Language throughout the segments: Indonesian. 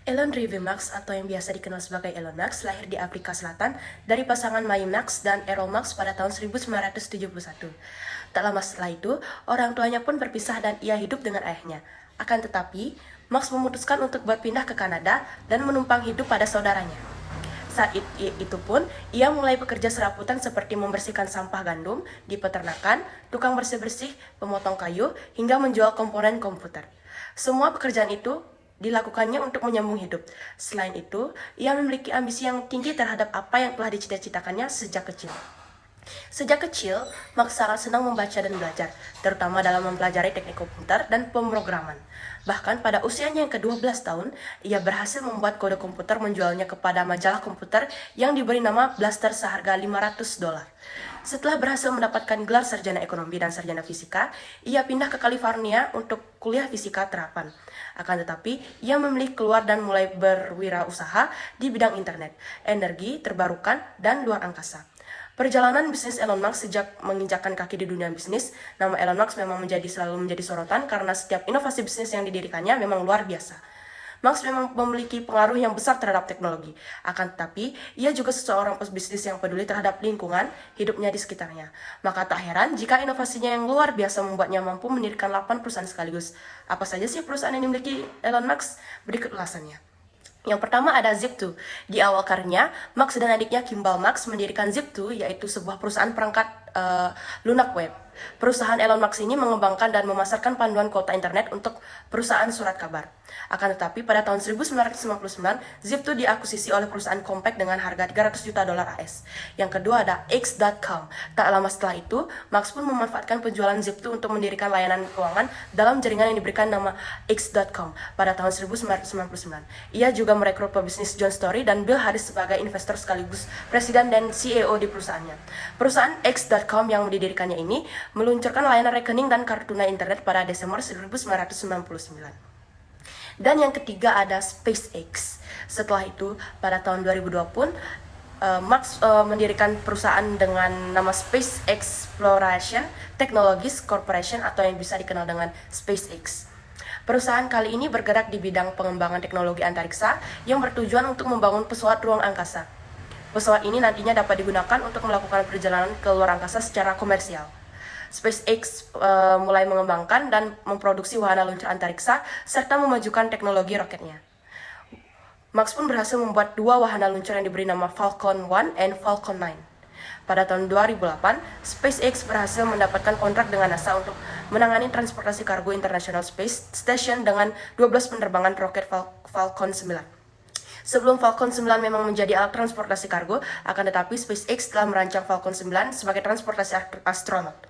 Elon Reeve Max atau yang biasa dikenal sebagai Elon Musk lahir di Afrika Selatan dari pasangan May Max dan Errol Max pada tahun 1971. Tak lama setelah itu, orang tuanya pun berpisah dan ia hidup dengan ayahnya. Akan tetapi, Max memutuskan untuk berpindah ke Kanada dan menumpang hidup pada saudaranya. Saat itu pun, ia mulai bekerja serabutan seperti membersihkan sampah gandum di peternakan, tukang bersih-bersih, pemotong kayu, hingga menjual komponen komputer. Semua pekerjaan itu dilakukannya untuk menyambung hidup. Selain itu, ia memiliki ambisi yang tinggi terhadap apa yang telah dicita-citakannya sejak kecil. Sejak kecil, Max sangat senang membaca dan belajar, terutama dalam mempelajari teknik komputer dan pemrograman. Bahkan pada usianya yang ke-12 tahun, ia berhasil membuat kode komputer menjualnya kepada majalah komputer yang diberi nama Blaster seharga $500. Setelah berhasil mendapatkan gelar sarjana ekonomi dan sarjana fisika, ia pindah ke California untuk kuliah fisika terapan. Akan tetapi, ia memilih keluar dan mulai berwirausaha di bidang internet, energi terbarukan, dan luar angkasa. Perjalanan bisnis Elon Musk sejak menginjakkan kaki di dunia bisnis, nama Elon Musk memang selalu menjadi sorotan karena setiap inovasi bisnis yang didirikannya memang luar biasa. Musk memang memiliki pengaruh yang besar terhadap teknologi. Akan tetapi, ia juga seseorang pebisnis yang peduli terhadap lingkungan hidupnya di sekitarnya. Maka tak heran jika inovasinya yang luar biasa membuatnya mampu mendirikan 8 perusahaan sekaligus. Apa saja sih perusahaan yang dimiliki Elon Musk? Berikut ulasannya. Yang pertama ada Zip2. Di awal karirnya, Max dan adiknya Kimball Max mendirikan Zip2, yaitu sebuah perusahaan perangkat lunak web. Perusahaan Elon Musk ini mengembangkan dan memasarkan panduan kuota internet untuk perusahaan surat kabar. Akan tetapi pada tahun 1959, Zip2 diakuisisi oleh perusahaan Compaq dengan harga $300 juta AS. Yang kedua ada X.com. Tak lama setelah itu, Max pun memanfaatkan penjualan Zip2 untuk mendirikan layanan keuangan dalam jaringan yang diberikan nama X.com pada tahun 1999. Ia juga merekrut pebisnis John Story dan Bill Harris sebagai investor sekaligus presiden dan CEO di perusahaannya. Perusahaan X.com yang didirikannya ini meluncurkan layanan rekening dan kartu tunai internet pada Desember 1999. Dan yang ketiga ada SpaceX. Setelah itu, pada tahun 2002 pun, Max mendirikan perusahaan dengan nama Space Exploration Technologies Corporation atau yang bisa dikenal dengan SpaceX. Perusahaan kali ini bergerak di bidang pengembangan teknologi antariksa yang bertujuan untuk membangun pesawat ruang angkasa. Pesawat ini nantinya dapat digunakan untuk melakukan perjalanan ke luar angkasa secara komersial. SpaceX mulai mengembangkan dan memproduksi wahana luncur antariksa serta memajukan teknologi roketnya. Max pun berhasil membuat 2 wahana luncur yang diberi nama Falcon 1 dan Falcon 9. Pada tahun 2008, SpaceX berhasil mendapatkan kontrak dengan NASA untuk menangani transportasi kargo International Space Station dengan 12 penerbangan roket Falcon 9. Sebelum Falcon 9 memang menjadi alat transportasi kargo, akan tetapi SpaceX telah merancang Falcon 9 sebagai transportasi astronot.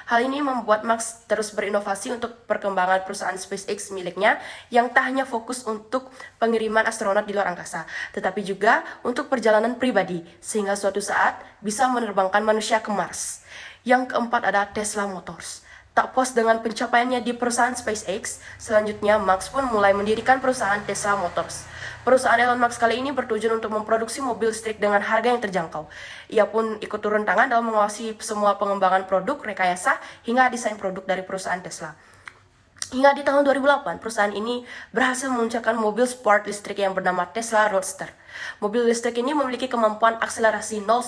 Hal ini membuat Max terus berinovasi untuk perkembangan perusahaan SpaceX miliknya yang tak hanya fokus untuk pengiriman astronot di luar angkasa, tetapi juga untuk perjalanan pribadi, sehingga suatu saat bisa menerbangkan manusia ke Mars. Yang keempat ada Tesla Motors. Tak puas dengan pencapaiannya di perusahaan SpaceX, selanjutnya Max pun mulai mendirikan perusahaan Tesla Motors. Perusahaan Elon Musk kali ini bertujuan untuk memproduksi mobil listrik dengan harga yang terjangkau. Ia pun ikut turun tangan dalam mengawasi semua pengembangan produk, rekayasa, hingga desain produk dari perusahaan Tesla. Hingga di tahun 2008, perusahaan ini berhasil meluncurkan mobil sport listrik yang bernama Tesla Roadster. Mobil listrik ini memiliki kemampuan akselerasi 0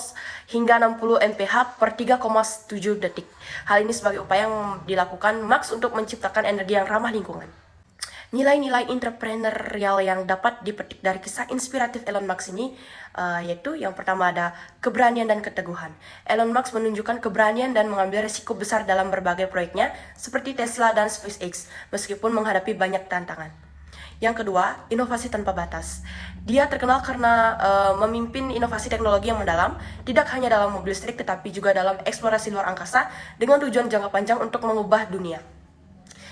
hingga 60 mph per 3,7 detik. Hal ini sebagai upaya yang dilakukan Max untuk menciptakan energi yang ramah lingkungan. Nilai-nilai entrepreneurial yang dapat dipetik dari kisah inspiratif Elon Musk ini yaitu yang pertama ada keberanian dan keteguhan. Elon Musk menunjukkan keberanian dan mengambil resiko besar dalam berbagai proyeknya seperti Tesla dan SpaceX meskipun menghadapi banyak tantangan. Yang kedua, inovasi tanpa batas. Dia terkenal karena memimpin inovasi teknologi yang mendalam, tidak hanya dalam mobil listrik tetapi juga dalam eksplorasi luar angkasa dengan tujuan jangka panjang untuk mengubah dunia.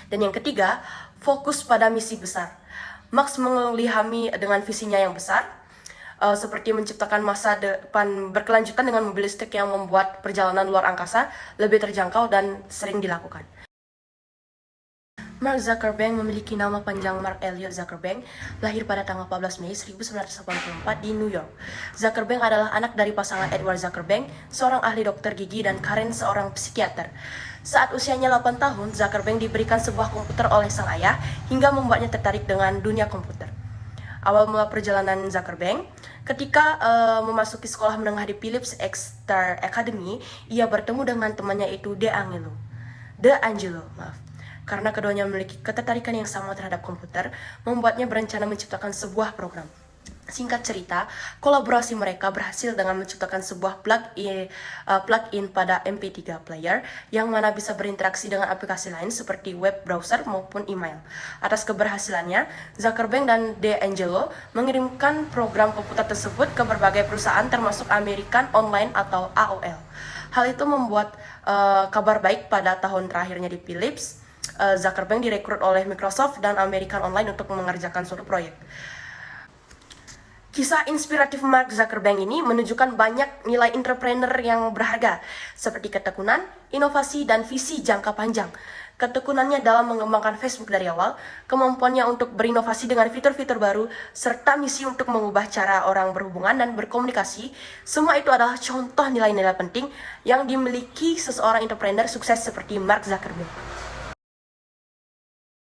Dan yang ketiga, fokus pada misi besar. Max mengilhami dengan visinya yang besar, seperti menciptakan masa depan berkelanjutan dengan mobil listrik yang membuat perjalanan luar angkasa lebih terjangkau dan sering dilakukan. Mark Zuckerberg memiliki nama panjang Mark Elliot Zuckerberg, lahir pada tanggal 14 Mei 1984 di New York. Zuckerberg adalah anak dari pasangan Edward Zuckerberg, seorang ahli dokter gigi, dan Karen, seorang psikiater. Saat usianya 8 tahun, Zuckerberg diberikan sebuah komputer oleh sang ayah hingga membuatnya tertarik dengan dunia komputer. Awal mula perjalanan Zuckerberg, ketika memasuki sekolah menengah di Philips Exeter Academy, ia bertemu dengan temannya itu De Angelo, maaf. Karena keduanya memiliki ketertarikan yang sama terhadap komputer, membuatnya berencana menciptakan sebuah program. Singkat cerita, kolaborasi mereka berhasil dengan menciptakan sebuah plug-in pada MP3 player yang mana bisa berinteraksi dengan aplikasi lain seperti web browser maupun email. Atas keberhasilannya, Zuckerberg dan De Angelo mengirimkan program komputer tersebut ke berbagai perusahaan termasuk American Online atau AOL. Hal itu membuat kabar baik pada tahun terakhirnya di Philips. Zuckerberg direkrut oleh Microsoft dan American Online untuk mengerjakan suatu proyek. Kisah inspiratif Mark Zuckerberg ini menunjukkan banyak nilai entrepreneur yang berharga, seperti ketekunan, inovasi, dan visi jangka panjang. Ketekunannya dalam mengembangkan Facebook dari awal, kemampuannya untuk berinovasi dengan fitur-fitur baru, serta misi untuk mengubah cara orang berhubungan dan berkomunikasi, semua itu adalah contoh nilai-nilai penting yang dimiliki seseorang entrepreneur sukses seperti Mark Zuckerberg.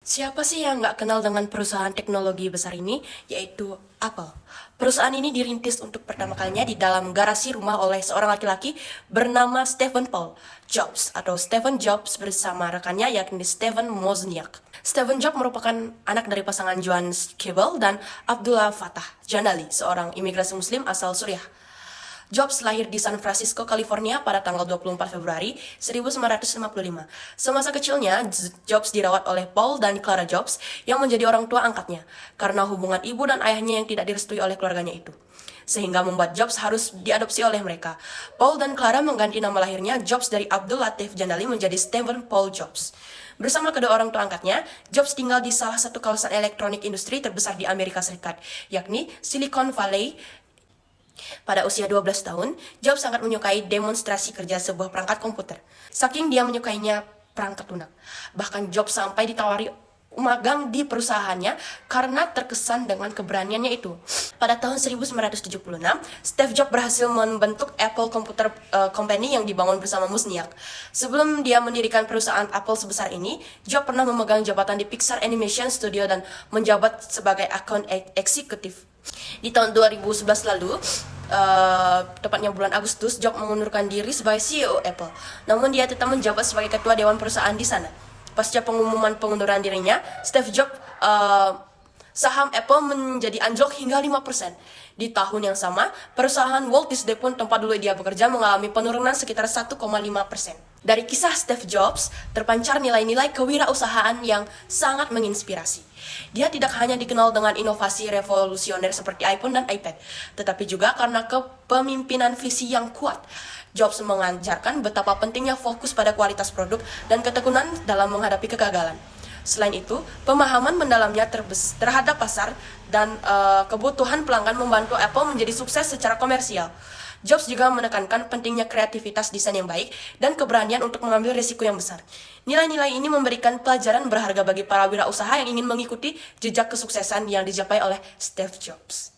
Siapa sih yang nggak kenal dengan perusahaan teknologi besar ini, yaitu Apple. Perusahaan ini dirintis untuk pertama kalinya di dalam garasi rumah oleh seorang laki-laki bernama Stephen Paul Jobs atau Stephen Jobs bersama rekannya yakni Stephen Wozniak. Stephen Jobs merupakan anak dari pasangan Johann Kerbel dan Abdullah Fattah Jandali, seorang imigrasi muslim asal Suriah. Jobs lahir di San Francisco, California pada tanggal 24 Februari 1955. Semasa kecilnya, Jobs dirawat oleh Paul dan Clara Jobs yang menjadi orang tua angkatnya karena hubungan ibu dan ayahnya yang tidak direstui oleh keluarganya itu, sehingga membuat Jobs harus diadopsi oleh mereka. Paul dan Clara mengganti nama lahirnya Jobs dari Abdul Latif Jandali menjadi Stephen Paul Jobs. Bersama kedua orang tua angkatnya, Jobs tinggal di salah satu kawasan elektronik industri terbesar di Amerika Serikat, yakni Silicon Valley. Pada usia 12 tahun, Jobs sangat menyukai demonstrasi kerja sebuah perangkat komputer. Saking dia menyukainya perangkat lunak. Bahkan Jobs sampai ditawari magang di perusahaannya karena terkesan dengan keberaniannya itu. Pada tahun 1976, Steve Jobs berhasil membentuk Apple Computer Company yang dibangun bersama Wozniak. Sebelum dia mendirikan perusahaan Apple sebesar ini, Jobs pernah memegang jabatan di Pixar Animation Studio dan menjabat sebagai account eksekutif. Di tahun 2011 lalu, tepatnya bulan Agustus, Jobs mengundurkan diri sebagai CEO Apple. Namun dia tetap menjabat sebagai ketua dewan perusahaan di sana. Pasca pengumuman pengunduran dirinya, Steve Jobs saham Apple menjadi anjlok hingga 5%. Di tahun yang sama, perusahaan Walt Disney pun tempat dulu dia bekerja mengalami penurunan sekitar 1,5%. Dari kisah Steve Jobs, terpancar nilai-nilai kewirausahaan yang sangat menginspirasi. Dia tidak hanya dikenal dengan inovasi revolusioner seperti iPhone dan iPad, tetapi juga karena kepemimpinan visi yang kuat. Jobs mengajarkan betapa pentingnya fokus pada kualitas produk dan ketekunan dalam menghadapi kegagalan. Selain itu, pemahaman mendalamnya terhadap pasar dan kebutuhan pelanggan membantu Apple menjadi sukses secara komersial. Jobs juga menekankan pentingnya kreativitas desain yang baik dan keberanian untuk mengambil risiko yang besar. Nilai-nilai ini memberikan pelajaran berharga bagi para wirausaha yang ingin mengikuti jejak kesuksesan yang dicapai oleh Steve Jobs.